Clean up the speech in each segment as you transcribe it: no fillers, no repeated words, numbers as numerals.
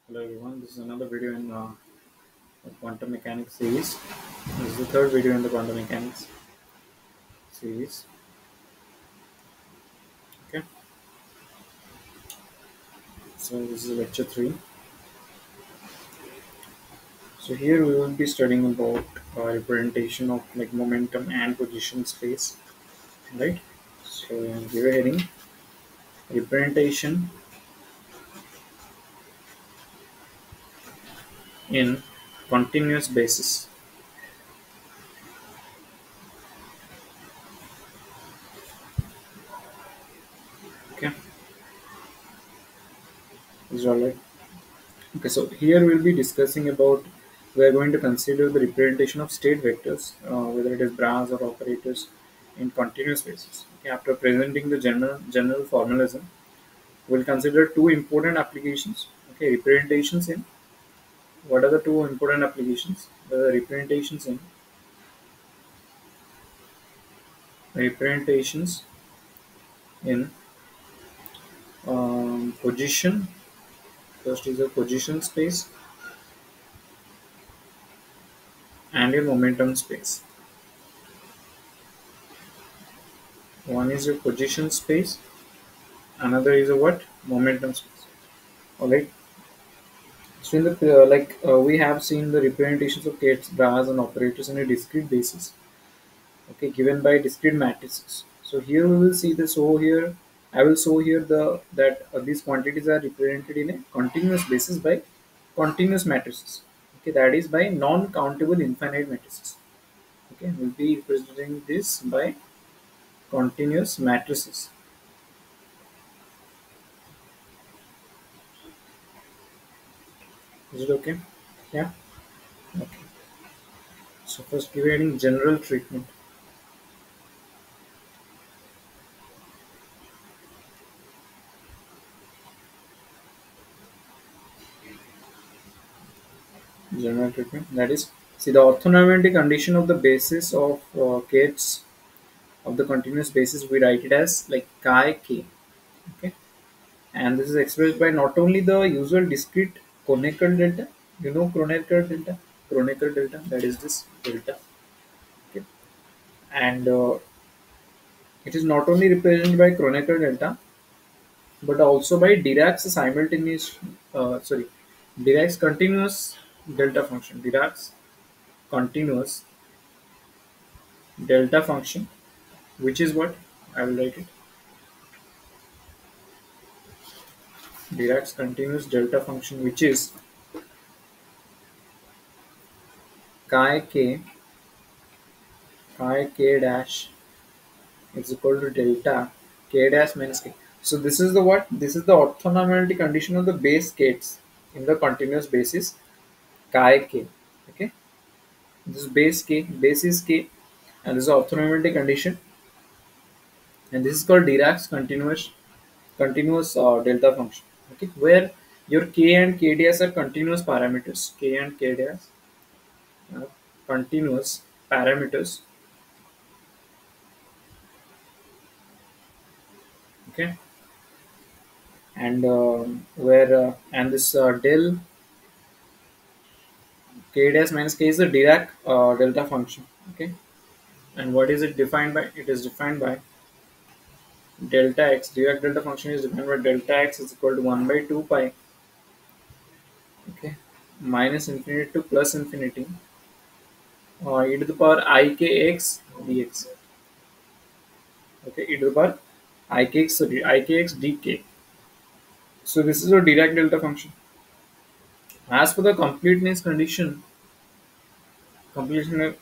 Hello everyone, this is another video in the quantum mechanics series. This is the third video in the quantum mechanics series. Okay, so this is lecture 3. So here we will be studying about representation of like momentum and position space, right? So we are heading representation in continuous basis. Okay, is all right. Okay, so here we'll be discussing about we are going to consider the representation of state vectors, whether it is bras or operators, in continuous basis. Okay, after presenting the general formalism, we'll consider two important applications. Okay, representations in what are the two important applications? The representations in position. First is a position space and a momentum space. One is a position space, another is a what? Momentum space. Alright. So in the we have seen the representations of gates, bars, and operators in a discrete basis. Okay, given by discrete matrices. So here we will see this over here. I will show here these quantities are represented in a continuous basis by continuous matrices. Okay, that is by non-countable infinite matrices. Okay, we'll be representing this by continuous matrices. Is it okay? Yeah. Okay. So first, giving general treatment. General treatment. That is, see the orthonormality condition of the basis of k's of the continuous basis. We write it as like chi k. Okay, and this is expressed by not only the usual discrete Kronecker delta. You know Kronecker delta. Kronecker delta. That is this delta. Okay, and it is not only represented by Kronecker delta, but also by Dirac's simultaneous. Dirac's continuous delta function. Dirac's continuous delta function, which is what I will write it. Dirac's continuous delta function, which is chi k dash is equal to delta k dash minus k. So this is the what? This is the orthonormality condition of the base k's in the continuous basis chi k. Okay, this is base is k, and this is orthonormality condition, and this is called Dirac's continuous delta function. Okay, where your k and k dash are continuous parameters. K and k dash are continuous parameters. Okay, and where and this del k dash minus k is the Dirac delta function. Okay, and what is it defined by? It is defined by delta x. Dirac delta function is defined by delta x is equal to 1 by 2 pi. Okay, minus infinity to plus infinity e to the power ikx dx. Okay, e to the power ikx dk. So this is a Dirac delta function. As for the completeness condition, completion.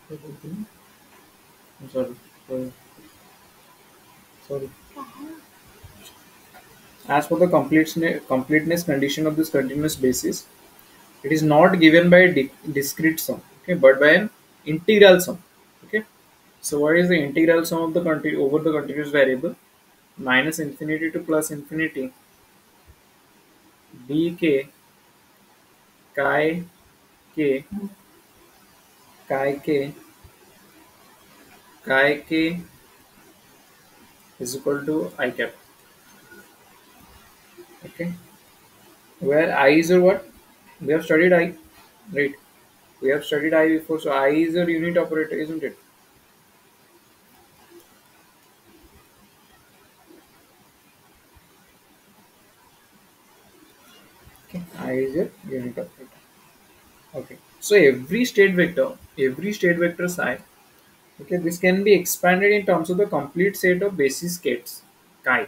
I'm sorry. Sorry. Sorry. As for the completeness condition of this continuous basis, it is not given by a discrete sum, okay, but by an integral sum. Okay. So what is the integral sum of the over the continuous variable? Minus infinity to plus infinity dk chi k chi k is equal to I cap. Okay, where I is your what? We have studied I, right? We have studied I before, so I is your unit operator, isn't it? Okay, I is your unit operator. Okay, so every state vector psi. Okay, this can be expanded in terms of the complete set of basis states chi.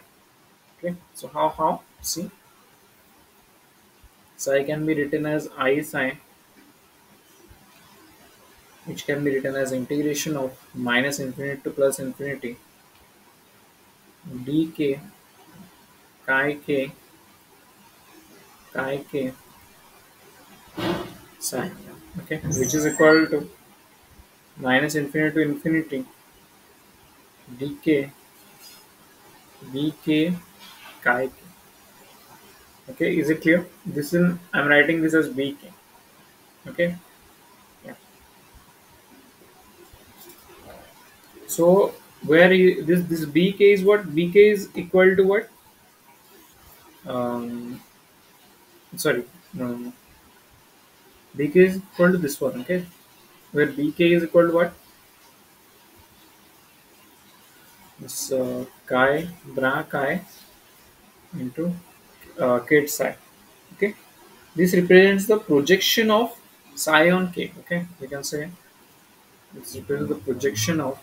Okay, so how? See, psi can be written as I psi, which can be written as integration of minus infinity to plus infinity dk chi k chi k psi. Okay, which is equal to minus infinity to infinity dk dk chi k. Okay, is it clear? This is I'm writing this as bk. Okay, yeah. So where this bk is what? Bk is equal to what? Um, sorry, no, no, no. bk is equal to this one. Okay, where bk is equal to what? This chi bra chi into kate psi. Okay, this represents the projection of psi on k. Okay, we can say this represents the projection of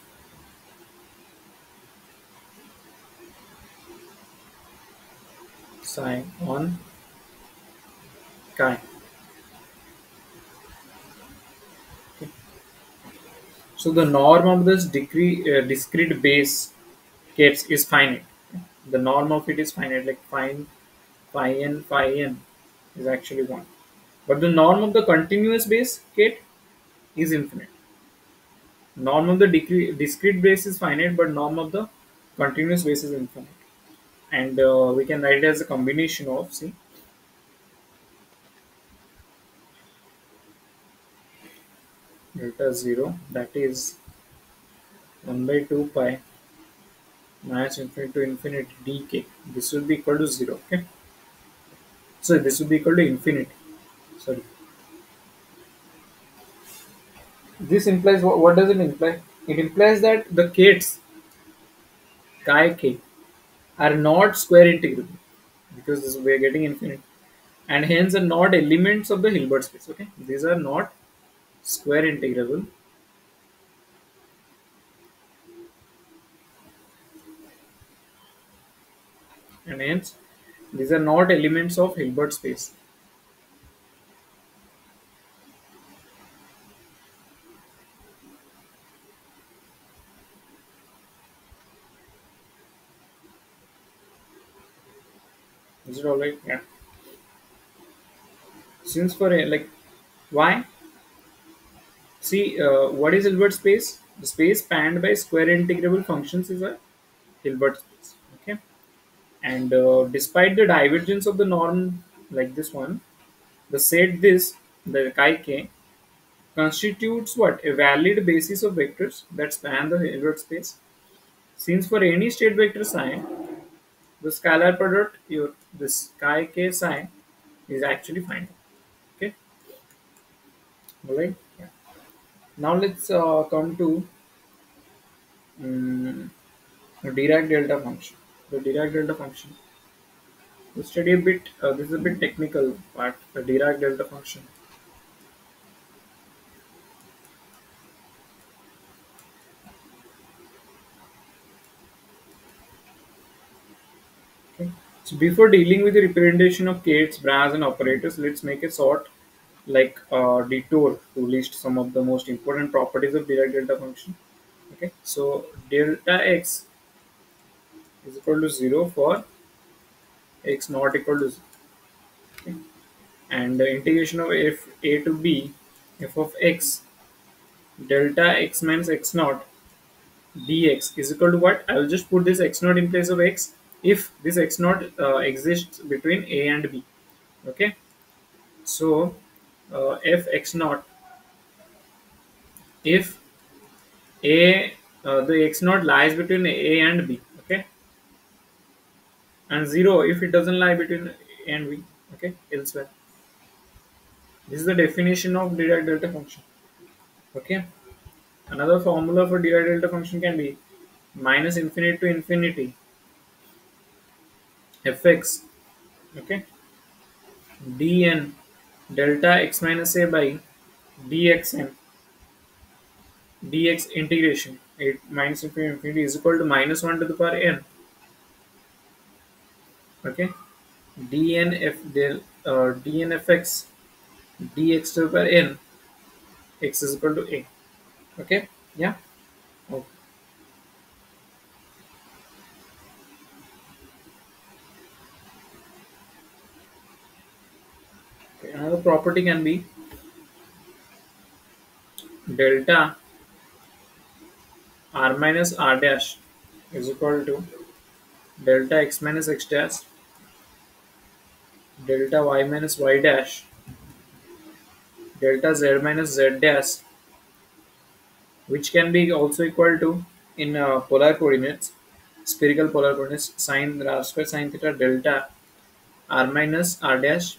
psi on chi. Okay. So the norm of this discrete base kate is finite. The norm of it is finite, like phi n is actually one. But the norm of the continuous base kate is infinite. Norm of the discrete base is finite, but norm of the continuous base is infinite. And we can write it as a combination of, see, delta 0, that is 1 by 2 pi minus infinity to infinity dk. This will be equal to 0. Okay, so this will be equal to infinity. Sorry, this implies what does it imply? It implies that the kates chi k are not square integrable, because we are getting infinite, and hence are not elements of the Hilbert space. Okay, these are not square integrable, and hence these are not elements of Hilbert space. Is it alright? Yeah. Since for a, like, why? See, what is Hilbert space? The space spanned by square integrable functions is a Hilbert space. Okay, and despite the divergence of the norm, like this one, the set this, the chi k, constitutes what? A valid basis of vectors that span the Hilbert space. Since for any state vector psi, the scalar product, your this chi k psi, is actually finite. Okay, alright. Yeah. Now let's come to um, Dirac delta function. The Dirac delta function. We'll study a bit. This is a bit technical part. The Dirac delta function. Okay. So before dealing with the representation of Kates, bras, and operators, let's make a short detour to list some of the most important properties of Dirac delta function. Okay. So delta x is equal to 0 for x not equal to 0. Okay. And the integration of f a to b f of x delta x minus x naught dx is equal to what? I will just put this x naught in place of x if this x naught exists between a and b. Okay, so f x naught, if a the x naught lies between a and b, okay, and 0 if it doesn't lie between a and b, okay, elsewhere. This is the definition of Dirac delta function, okay. Another formula for Dirac delta function can be minus infinity to infinity fx, okay, dn delta x minus a by dxn dx integration it minus infinity to infinity is equal to minus 1 to the power n, okay, dn f del dn fx dx to the power n x is equal to a, okay, yeah, okay. Another property can be delta r minus r dash is equal to delta x minus x dash delta y minus y dash delta z minus z dash, which can be also equal to in polar coordinates, spherical polar coordinates, sine r square sine theta delta r minus r dash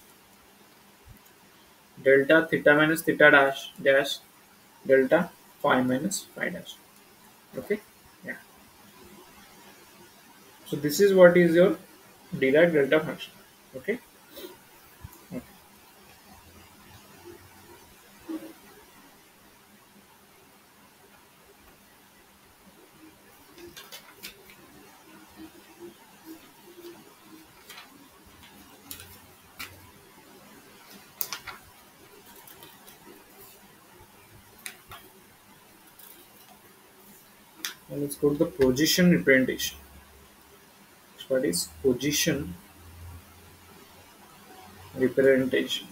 delta theta minus theta dash delta phi minus phi dash, okay, yeah. So this is what is your Dirac delta function, okay. Okay. Now let's go to the position representation. What is position representation?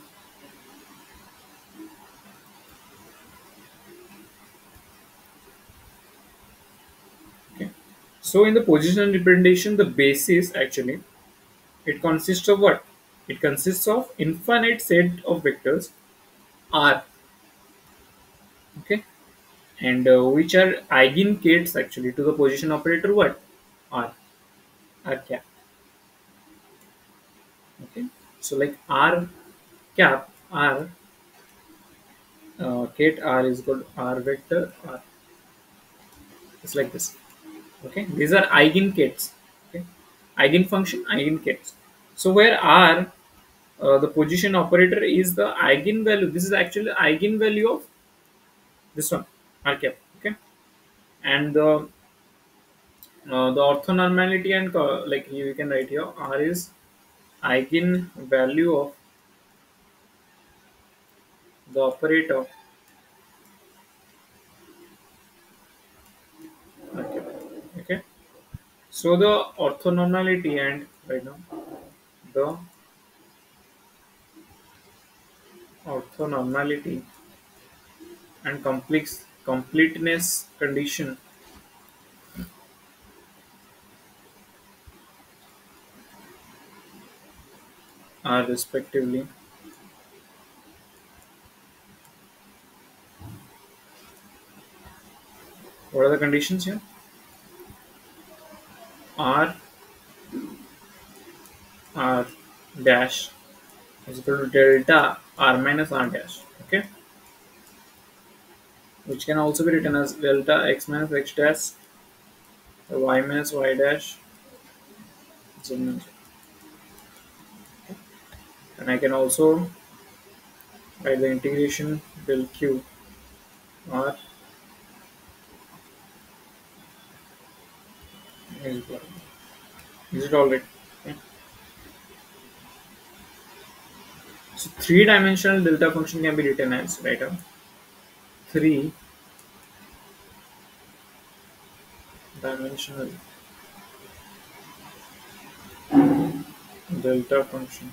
Okay. So in the position representation, the basis actually it consists of what? It consists of infinite set of vectors R, okay, and which are eigenkets actually to the position operator what? R, R cap, okay. So like R cap R ket R is equal to R vector R. It's like this. Okay, these are eigenkets. Okay, eigenfunction, eigenkets. So where R, the position operator is the eigenvalue. This is actually the eigenvalue of this one, R cap. Okay, and the orthonormality and like you can write here, R is eigenvalue of the operator R cap. Okay, so the orthonormality and right now the orthonormality and completeness condition are respectively what are the conditions here? R R dash is equal to delta R minus R dash. Okay, which can also be written as delta x minus x dash y minus y dash z minus. And I can also write the integration del q R is equal. Is it all right? Okay. So three-dimensional delta function can be written as right now three-dimensional delta function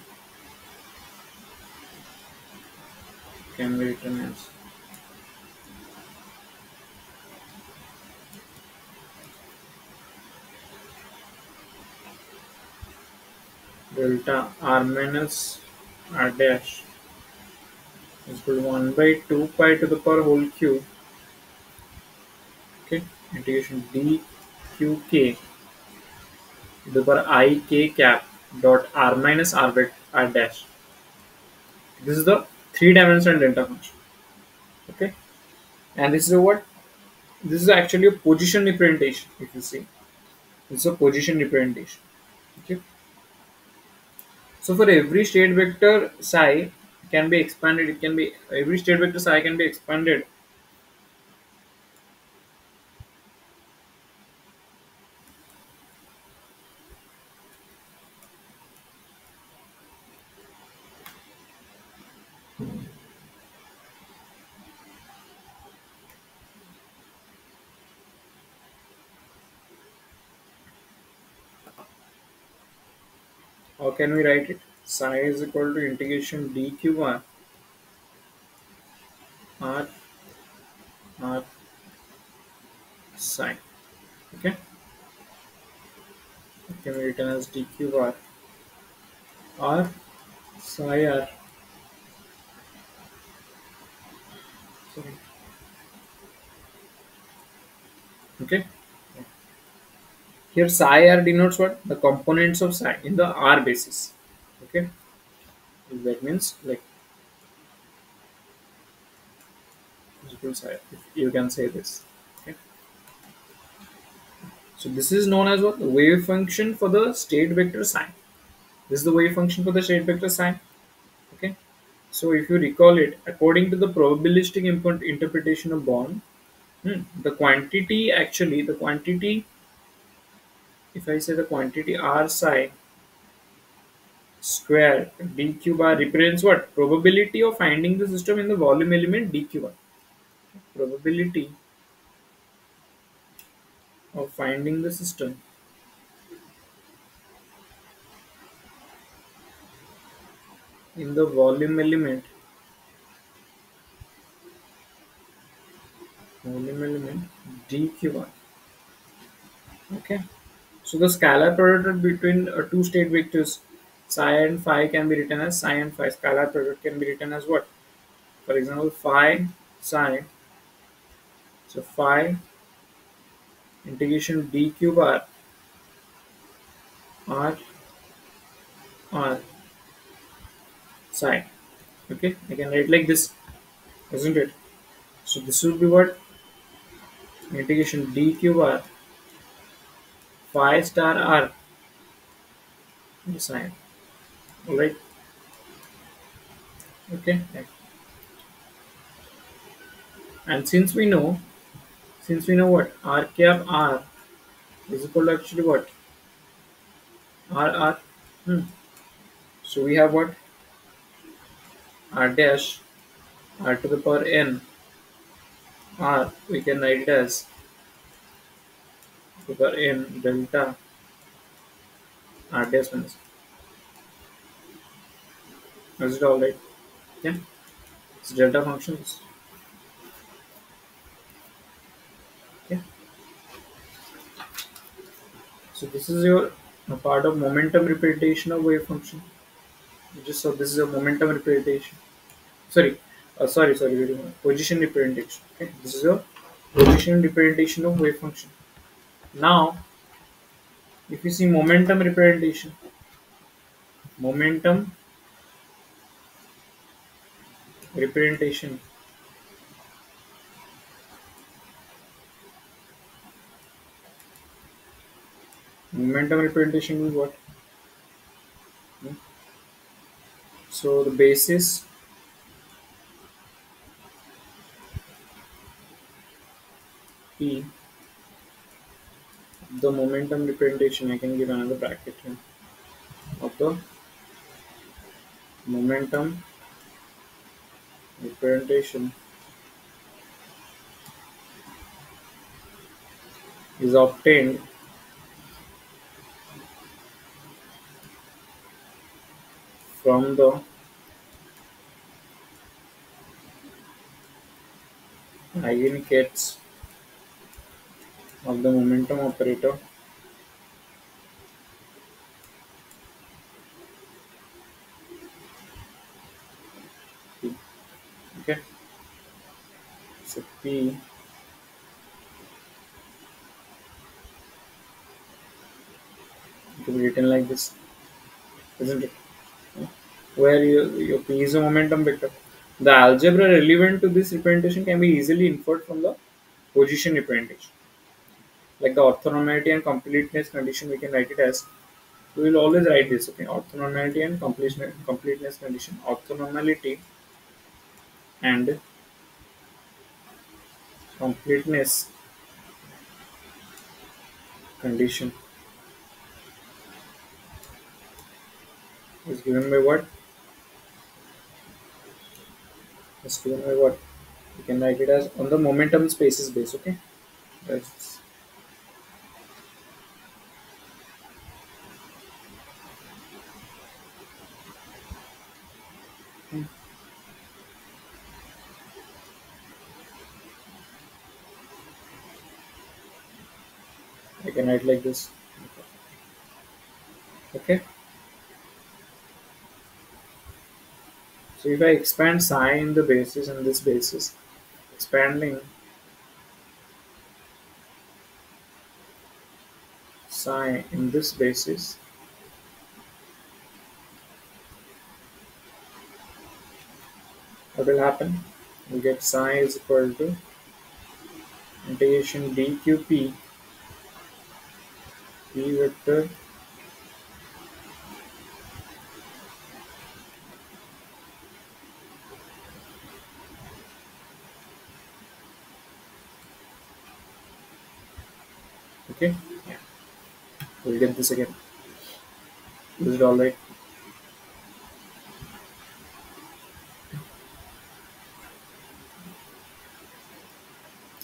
can be written as delta R minus R dash is equal to 1 by 2 pi to the power whole cube. Okay, integration dqk to the power I k cap dot r minus r bit r dash. This is the three-dimensional delta function. Okay, and this is a what? This is actually a position representation. If you see, this is a position representation. Okay, so for every state vector psi can be expanded. It can be every state vector psi can be expanded. How can we write it? Psi is equal to integration dq r r psi. Okay, it can be written as dq r psi r. Sorry. Okay. Here psi r denotes what? The components of psi in the r basis. Okay. That means like equal psi. If you can say this. Okay. So this is known as what? The wave function for the state vector psi. This is the wave function for the state vector psi. Okay. So if you recall it, according to the probabilistic interpretation of Born, the quantity actually the quantity, if I say the quantity r psi square dq bar represents what? Probability of finding the system in the volume element dq bar. Probability of finding the system in the volume element dq bar. Okay. So the scalar product between two state vectors psi and phi can be written as psi and phi. Scalar product can be written as what? For example, phi psi. So phi integration dq bar r r psi. Okay, I can write like this, isn't it? So this would be what? Integration dq bar phi star r psi. Alright. Okay. And since we know what r cap r is equal to actually what? R r. Hmm. So we have what? R dash r to the power n r. We can write it as to the power n delta r dash minus. Is it alright? Yeah. It's delta functions. Okay. So this is your a part of momentum representation of wave function. Just so this is a momentum representation. Sorry. Wait a minute. Position representation. Okay. This is a position representation of wave function. Now, if you see momentum representation, momentum representation is what? Hmm. So the basis P, the momentum representation, I can give another bracket here, of the momentum representation is obtained from the eigenkets of the momentum operator P. Okay, so P to be written like this, isn't it? Where your P is a momentum vector. The algebra relevant to this representation can be easily inferred from the position representation. Like the orthonormality and completeness condition, we can write it as, we will always write this, okay? Orthonormality and completeness condition. Orthonormality and completeness condition is given by what? Is given by what? We can write it as on the momentum spaces base, okay? That's, I can write like this, okay? So if I expand psi in the basis and this basis, expanding psi in this basis, what will happen? We get psi is equal to integration dqp p vector okay. Yeah, we'll get this again. Is it alright?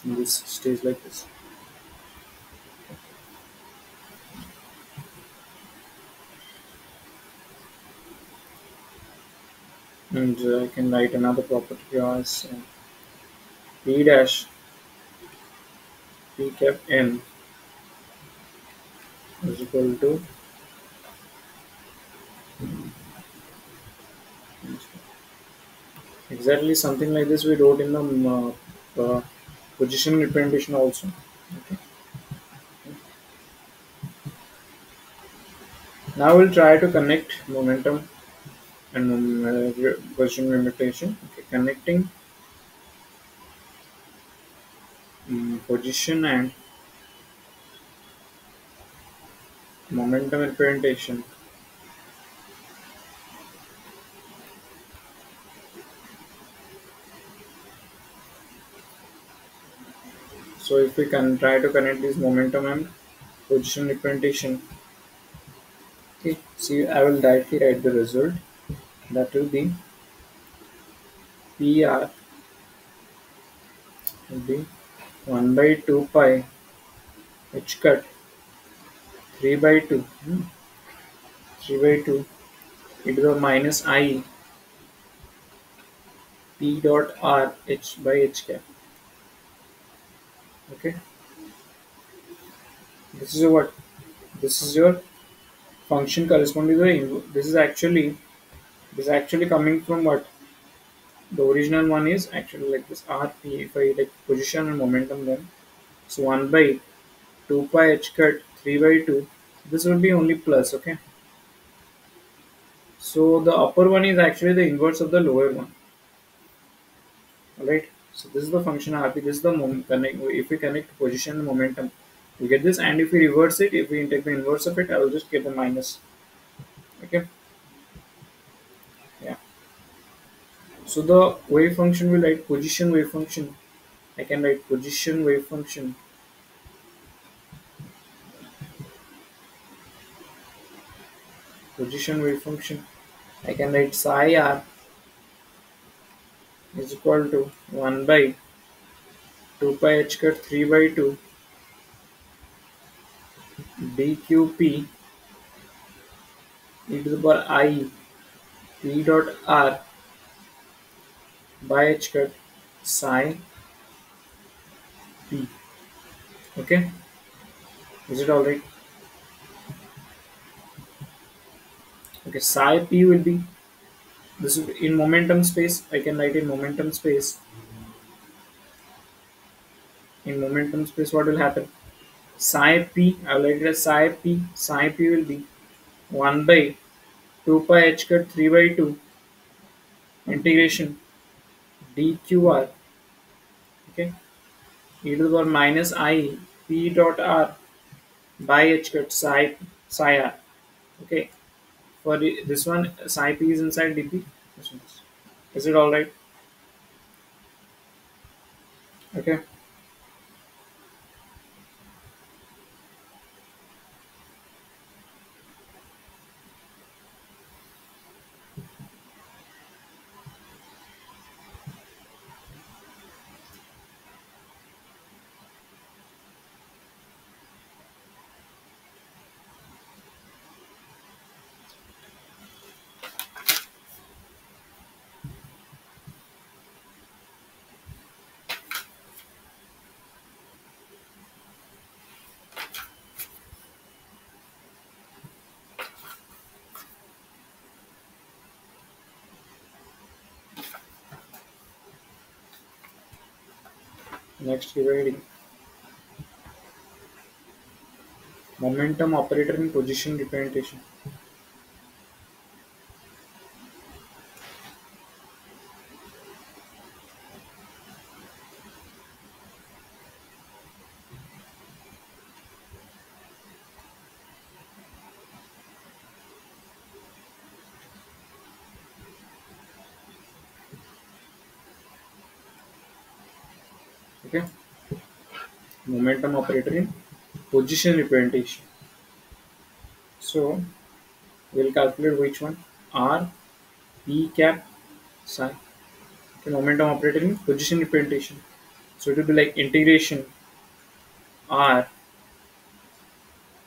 And this stays like this. And I can write another property as p dash p cap n is equal to exactly something like this we wrote in the position representation also. Okay. Now we'll try to connect momentum and position representation. Okay. Connecting position and momentum representation. So if we can try to connect this momentum and position representation, okay, see I will directly write the result. That will be PR will be 1 by 2 pi h cut 3 by 2 3 by 2 e to the minus I p dot r h by h cap. Okay, this is what, this is your function corresponding to the this is actually coming from what, the original one is actually like this rp. If I like position and momentum, then so 1 by 2 pi h cut 3 by 2, this will be only plus, okay? So the upper one is actually the inverse of the lower one. Alright. So this is the function rp. This is the connect. If we connect position and momentum, we get this. And if we reverse it, if we take the inverse of it, I will just get the minus. Okay. Yeah. So the wave function will write position wave function. I can write position wave function. Position wave function. I can write psi r is equal to 1 by 2 pi h cut 3 by 2 dqp e to the power I p dot r by h cut psi p. Okay, is it alright? Okay, psi p will be, this is in momentum space. I can write in momentum space. In momentum space, what will happen? Psi p, I will write it as psi p. Psi p will be 1 by 2 pi h cut 3 by 2 integration dqr, okay, e to the power minus I p dot r by h cut psi r, okay. For this one, psi p is inside dp. This one is it all right? Okay. Next, reading momentum operator in position representation. Okay, momentum operator in position representation. So we'll calculate which one, r p cap psi. Okay, momentum operator in position representation. So it will be like integration r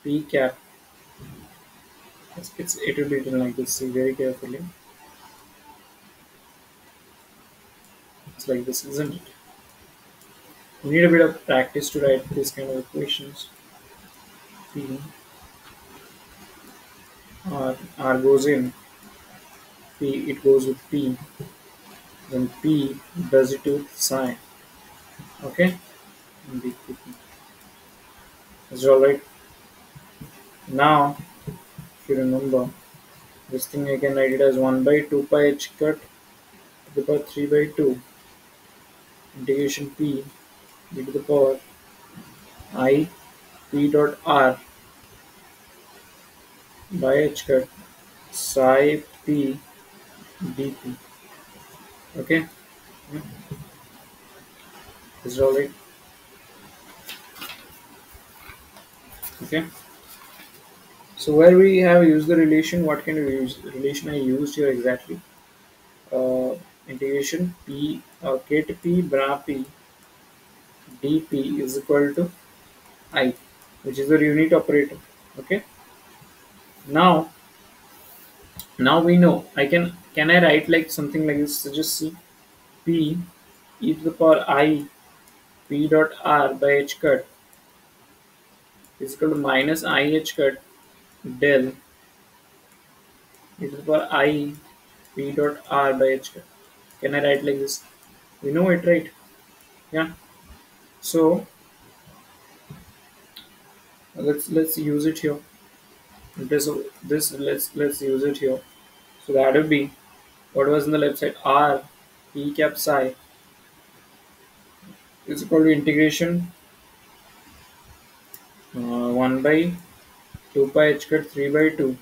p cap. It will be written like this. See very carefully. It's like this, isn't it? You need a bit of practice to write this kind of equations. P r goes in, p it goes with p, then p does it with psi. Okay, and is it all right? Now, if you remember this thing, I can write it as 1 by 2 pi h cut to the power 3 by 2 integration p e to the power I p dot r by h cut psi p dp. Okay, is it all right? Okay. So where we have used the relation, what kind of relation I used here exactly? Uh, Integration p kate p bra p dp is equal to I, which is the unit operator. Okay. Now, now we know can I write like something like this? So just see p e to the power I p dot r by h cut is equal to minus I h cut del e to the power I p dot r by h cut. Can I write like this? We know it, right? Yeah. So let's use it here. This let's use it here. So that would be what was in the left side, r p cap psi is equal to integration 1 by 2 pi h cut 3 by 2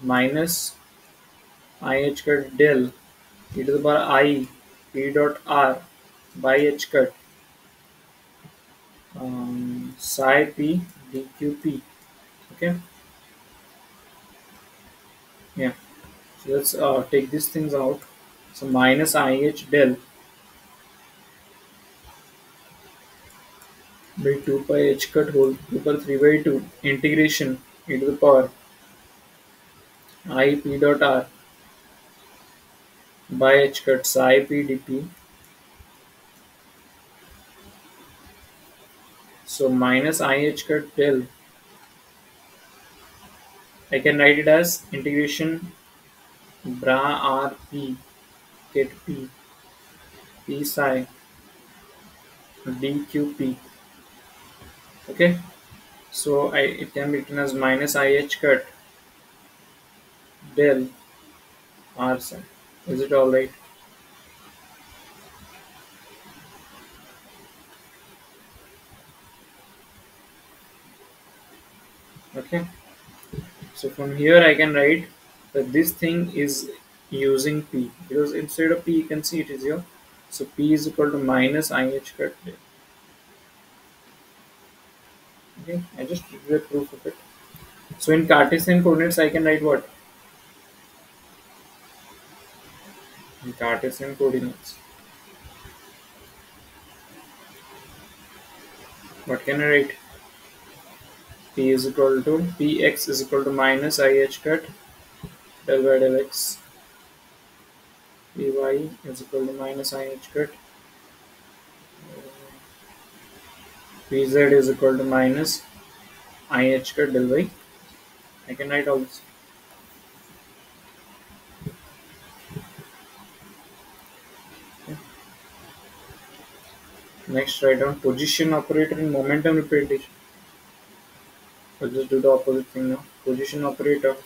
minus I h cut del e to the power I p dot r by h cut psi p dqp. Okay, yeah. So let's take these things out. So minus I h del by 2 pi h cut whole to the power 3 by 2 integration e to the power I p dot r by h cut psi p dp. So minus I h cut del, I can write it as integration bra r p get p p psi dqp. Okay, so it can be written as minus I h cut del r sine. Is it all right? Okay. So from here I can write that this thing is using p, because instead of p you can see it is here. So p is equal to minus ih cut del. Okay, I just did the proof of it. So in Cartesian coordinates I can write what? In Cartesian coordinates, what can I write? P is equal to px is equal to minus ih cut del by del x. Py is equal to minus ih cut. Pz is equal to minus ih cut del by. I can write all this. Next, write down position operator in momentum representation. Let's just do the opposite thing now. Position operator.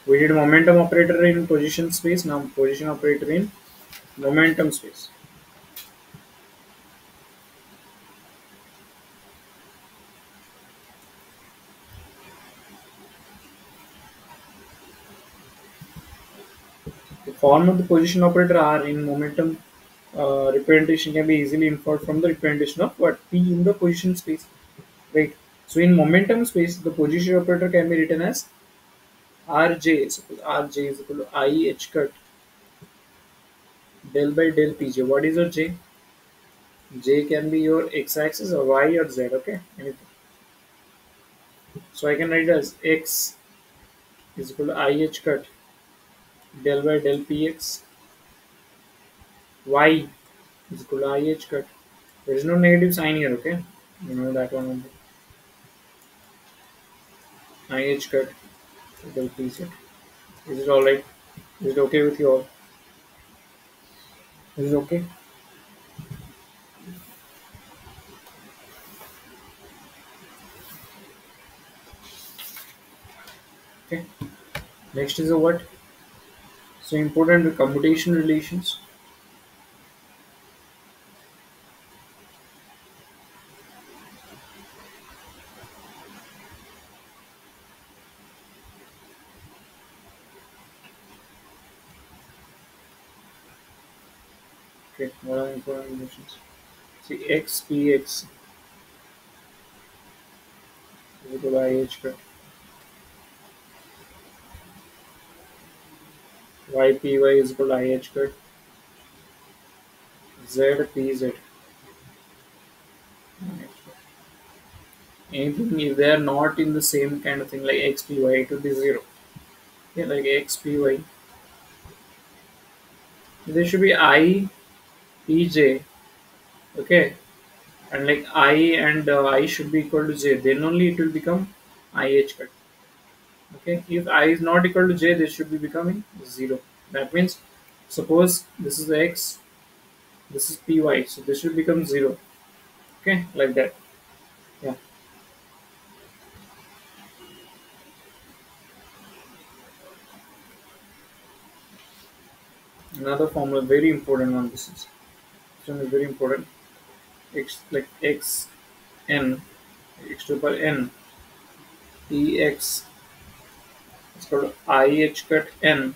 We did momentum operator in position space. Now position operator in momentum space. The form of the position operator R in momentum representation can be easily inferred from the representation of what P in the position space. Right. So in momentum space, the position operator can be written as Rj. Suppose Rj is equal to I h cut del by del Pj. What is your J? J can be your x-axis or y or z. Okay, anything. So I can write as x is equal to I h cut del by del px. Y is equal to I h cut. There is no negative sign here. Okay, you know that one only. I h cut del pz. Is it all right? Is it okay with you all? Is it okay? Okay. Next is a what? So important with commutation relations. Okay, what are important relations? See x px is equal to I h cut. Y py is equal to I h cut. Z pz. Anything if they are not in the same kind of thing like x py, it will be zero. Yeah, like x py. There should be I pj. Okay, and like I and I should be equal to j. Then only it will become I h cut. Okay, if I is not equal to j, this should be becoming 0. That means, suppose this is x, this is py, so this should become 0. Okay, like that. Yeah. Another formula, very important one. This one is very important. X like x n, x to the power n, ex is called I h cut n,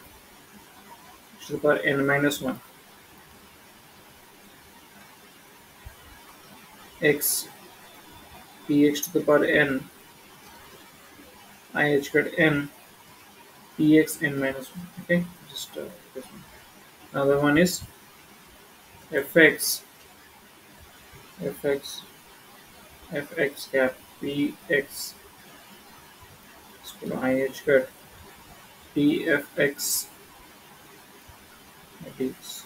x to the power n minus 1, x px to the power n, I h cut n, px n minus 1. Okay, just this one. Another one is fx, fx, fx cap px is equal to I h cut pfx dx.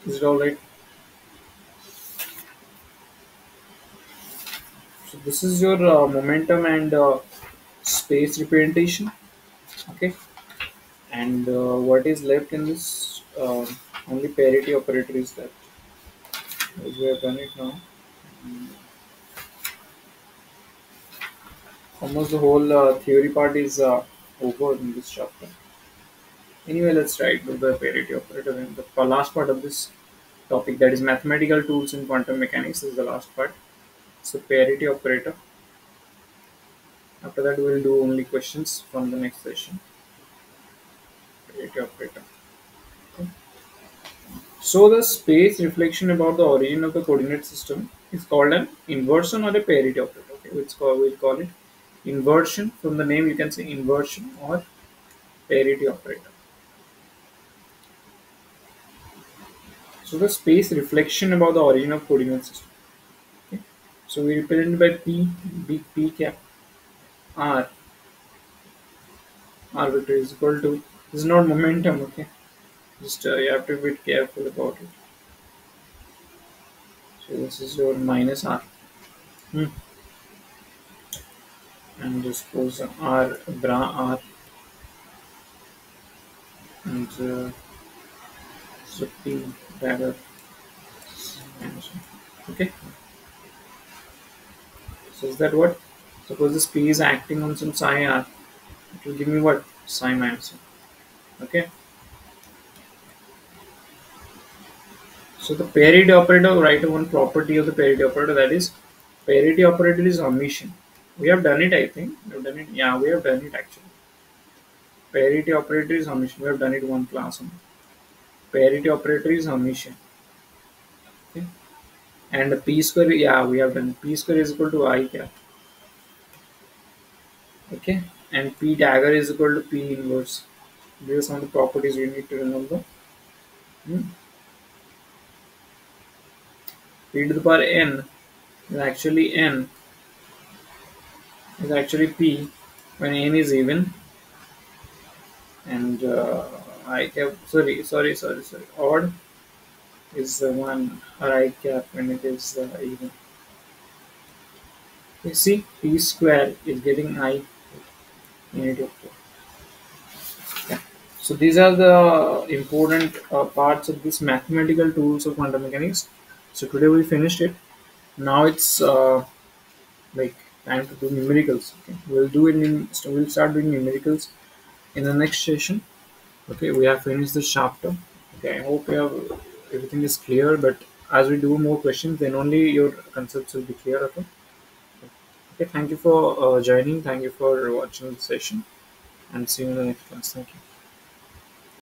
Is it all right? So this is your momentum and space representation. Okay, And what is left in this, only parity operator is left, as we have done it now. Mm, almost the whole theory part is over in this chapter. Anyway, let's try to do the parity operator in the last part of this topic, that is mathematical tools in quantum mechanics, is the last part. So parity operator. After that, we will do only questions from the next session. Parity operator. Okay. So the space reflection about the origin of the coordinate system is called an inversion or a parity operator. Okay, we'll call it inversion. From the name, you can say inversion or parity operator. So the space reflection about the origin of coordinate system. Okay. So we represent by P, big P cap R. R vector is equal to, this is not momentum. Okay, just you have to be careful about it. So this is your minus R. Hmm. And just suppose R bra R, and so P dagger. Okay, so is that what? Suppose this P is acting on some psi R, it will give me what? Psi minus R. Okay, so the parity operator, write one property of the parity operator, that is parity operator is omission. We have done it, I think. We have done it. Yeah, we have done it actually. Parity operator is omission. We have done it one class on. Parity operator is omission. Okay. And p square, yeah, we have done p square is equal to I cap. Okay, and p dagger is equal to p inverse. These are some of the properties we need to remember. Hmm. P to the power n is actually n is actually p when n is even, and I cap, sorry, odd is the one, or I cap when it is even. You see, p square is getting I unit of 4. Yeah. So these are the important parts of this mathematical tools of quantum mechanics. So today we finished it. Now it's like time to do numericals. Okay, we'll do it in. So we'll start doing numericals in the next session. Okay, we have finished this chapter. Okay, I hope you have everything is clear. But as we do more questions, then only your concepts will be clear. Okay. Okay. Thank you for joining. Thank you for watching the session, and see you in the next class. Thank you.